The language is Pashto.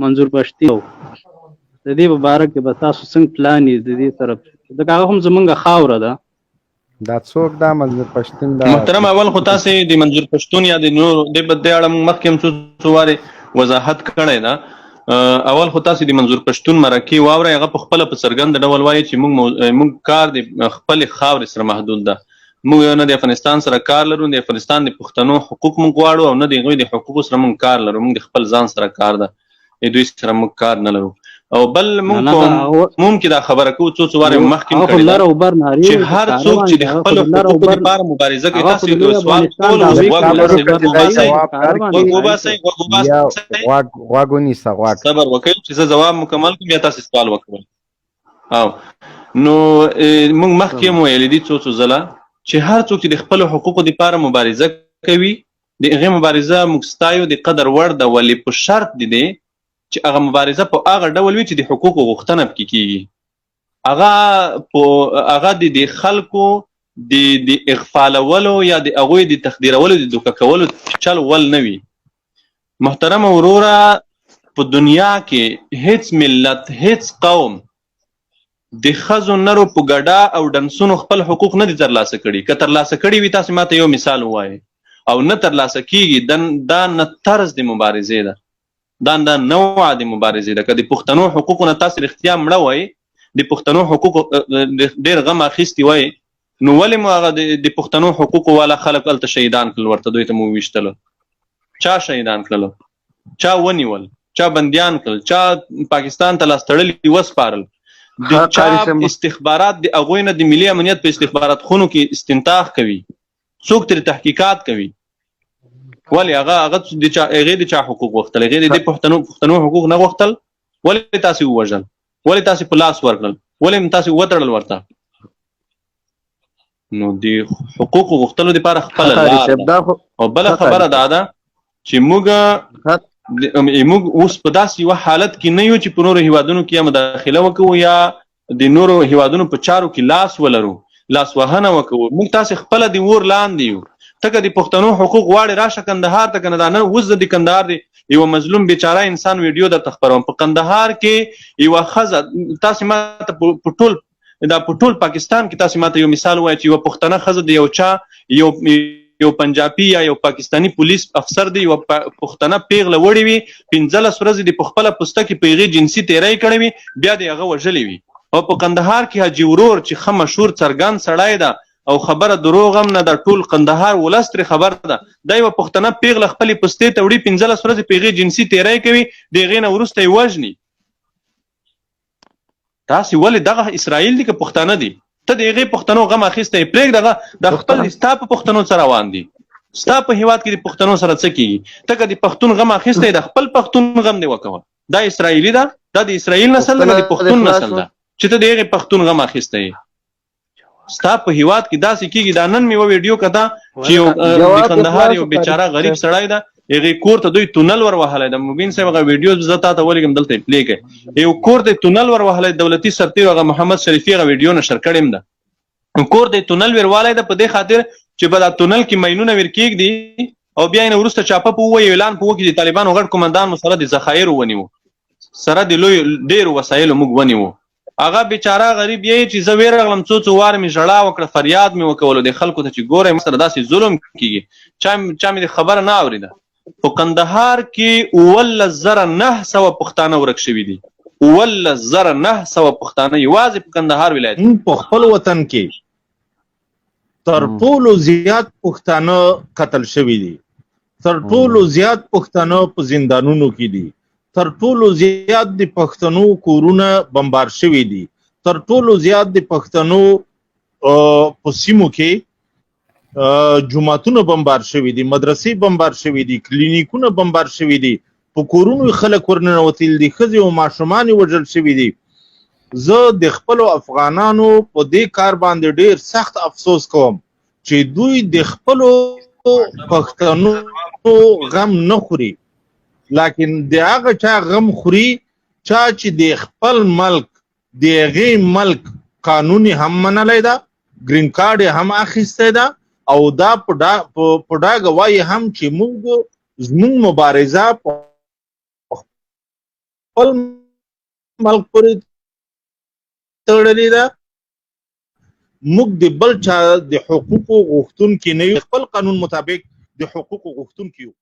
منظور پښتین د دې په باره کې به تاسو څنګه پلان یې د دې طرف ځکه هغه هم زمونږ خاوره ده. دا څوک دا منظور پښتون دا محترم اول خو تاسې د منظور پښتون یا د نور د بد اړه مخکې هم څو واره وضاحت کړی ده. اول خو تاسې د منظور پښتون مرکه واورئ، هغه په خپل په څرګند ډول وایي چې موږ کار د خپل خاورې سره محدود ده. موږ نه د افغانستان سره کار لرو، د افغانستان د پښتنو حقوق موږ غواړو او نه د هغوی د حقوقو سره موږ کار لرو. موږ د خپل ځان سره کار ده، دوی سره موږ کار نه لرو. او بل موږ ممکن دا خبره کوو څو واره مخکې کړې ده چې هر څوک چې د خپل حقوقو لپاره مبارزه کوي، تاسې سوال کول صبر وکړئ چې زه جواب مکمل کړم بیا تاسې سوال وکړئ. نو موږ مخکې هم ویلي دي څو ځله چې هر څوک چې د خپل حقوقو لپاره مبارزه کوي د هغې مبارزه موږ ستایو، د قدر وړ ده، ولې په شرط دی چې هغه مبارزه په هغه ډول وي چې د حقوقو غوښتنه پکې کېږي. هغه د خلکو د اغفالولو یا د هغوی د تخدیرولو د دوکه کولو چل ول نه وي. محترمه وروره، په دنیا کې هیڅ ملت هیڅ قوم د ښځو نرو په ګډا او ډنسونو خپل حقوق نه دي ترلاسه کړي. که ترلاسه کړي وي تاسې ماته یو مثال ووایئ. او نه ترلاسه کېږي دا نه طرز د مبارزې ده، دا نوع د مبارزې ده. که د پښتنو حقوقو نه تاسې رښتیا مړه وای، د پښتنو حقوقو ډېر غم اخیستی وای، نو ولې مو هغه د پښتنو حقوقو والا خلک هلته شهیدان کړل، ورته دوی ته مو وویشتلو؟ چا شهیدان کړلو؟ چا ونیول؟ چا بندیان کړل؟ چا پاکستان ته لاس تړلي وسپارل؟ د چا استخبارات د هغوی نه د ملي امنیت په استخبارات خونو کې استنتاق کوي، څوک ترې تحقیقات کوي؟ ولی هغه د چا حقوق غوښتل؟ هغې د پښتنو حقوق نه غوښتل؟ ولې تاسې ووژل؟ ولې تاسې په لاس ورکړل؟ ولې تاسې وتړل ورته؟ نو د حقوقو غوښتلو دپاره خپله لار ده. او بله خبره دا ده چې موږ اوس په داسې یوه حالت کې نه یو چې په نورو هیوادونو کې یا مداخله وکړو یا د نورو هیوادونو په چارو کې لاس ولرو، لاس وهنه وکړو. موږ تاسې خپله د اور لاندې یو. ته که د پښتنو حقوق غواړې راشه کندهار ته، که نه دا نه اوس د کندهار د یوه مظلوم بیچاره انسان ویډیو درته خپروم. په کندهار کې یوه ښځه، تاسې ماته په ټول پاکستان کې تاسې ماته یو مثال ووایه چې یوه پښتنه ښځه د یو چا یو پنجابي یا یو پاکستاني پولیس افسر دی یوه پښتنه پیغله وړې وي، 15 ورځې د په خپله پوسته کې په هغې جنسي تیری کړی وي، بیا د هغه وژلی وي. او په کندهار کې حاجي ورور چې ښه مشهور څرګند سړی ده او خبره دروغ هم نه ده، ټول کندهار ولس ترې خبر ده، دا یوه پښتنه پیغله خپلې پستې ته وړي، 15 ورځې په هغې جنسي تیری کوي، د هغې نه وروسته یې وژني. تاسې ولې دغه اسرائیل دي که پښتانه دي؟ ته د هغې پښتنو غم اخیستی پرېږده، دا خپل ستا په پښتنو څه روان دي؟ ستا په هېواد کې د پښتنو سره څه کېږي؟ ته که د پښتون غم اخیستی د خپل پښتون غم دې وکوه. دا اسرائیلي ده، دا د اسرائیل نسل ده، د پښتون نسل ده چې ته د هغې پښتون غم اخیستی یې. ستا په هیواد کې داسې کېږي. دا نن مې یوه ویډیو کته چې د کندهار یو بیچاره غریب سړی ده، هغې کور ته دوی تونل ور وهلی ده. مبین صاحب هغه ویډیو زه تا ته ولیږم، دلته یې پلی کړئ. یو کور ته تونل ور وهلی، دولتي سرتېرو هغه محمد شریفي هغه ویډیو نشر کړې هم ده. کور ته تونل ور والی ده په دې خاطر چې په دا تونل کې ماینونه ور کېږدي او بیا یې نه وروسته چاپه په ووایي، اعلان په وکړي چې طالبانو غټ قمندان مو سره د ذخایرو ونیو، سره د لوی ډېرو وسایلو موږ ونیو. هغه بیچاره غریب یې چې زه ویرغلم، څو واره مې ژړا وکړه، فریاد مې وکولو د خلکو ته چې ګورئ مې سره داسې ظلم کېږي. چا مې د خبره نه اورېده. په کندهار کې 19,900 پښتانه ورک شوي دي. 19,900 پښتانه یوازې په کندهار ولایت په خپل وطن کې تر ټولو زیات پښتانه قتل شوي دي، تر ټولو زیات پښتانه په زندانونو کې دي، تر ټولو زیات د پښتنو کورونه بمبار شوي دي، تر ټولو زیات د پښتنو په سیمو کې جوماتونه بمبار شوي دي، مدرسې بمبار شوي دي، کلینیکونه بمبار شوي دي، په کورونو خلک ورننوتل دي، ښځې او ماشومان وژل شوي دي. زه د خپلو افغانانو په دې کار باندې ډېر سخت افسوس کوم چې دوی د خپلو پښتنو غم نه خوري، لیکن د هغه چا غم خوري چا چې د خپل ملک د هغې ملک قانون هم منلی ده، ګرین کارډ یې هم اخیستی ده، او دا په ډاګه وایي هم چې موږ زموږ مبارزه په خپل ملک پورې تړلې ده. موږ د بل چا د حقوقو غوښتونکي نه یو، خپل قانون مطابق د حقوقو غوښتونکي یو.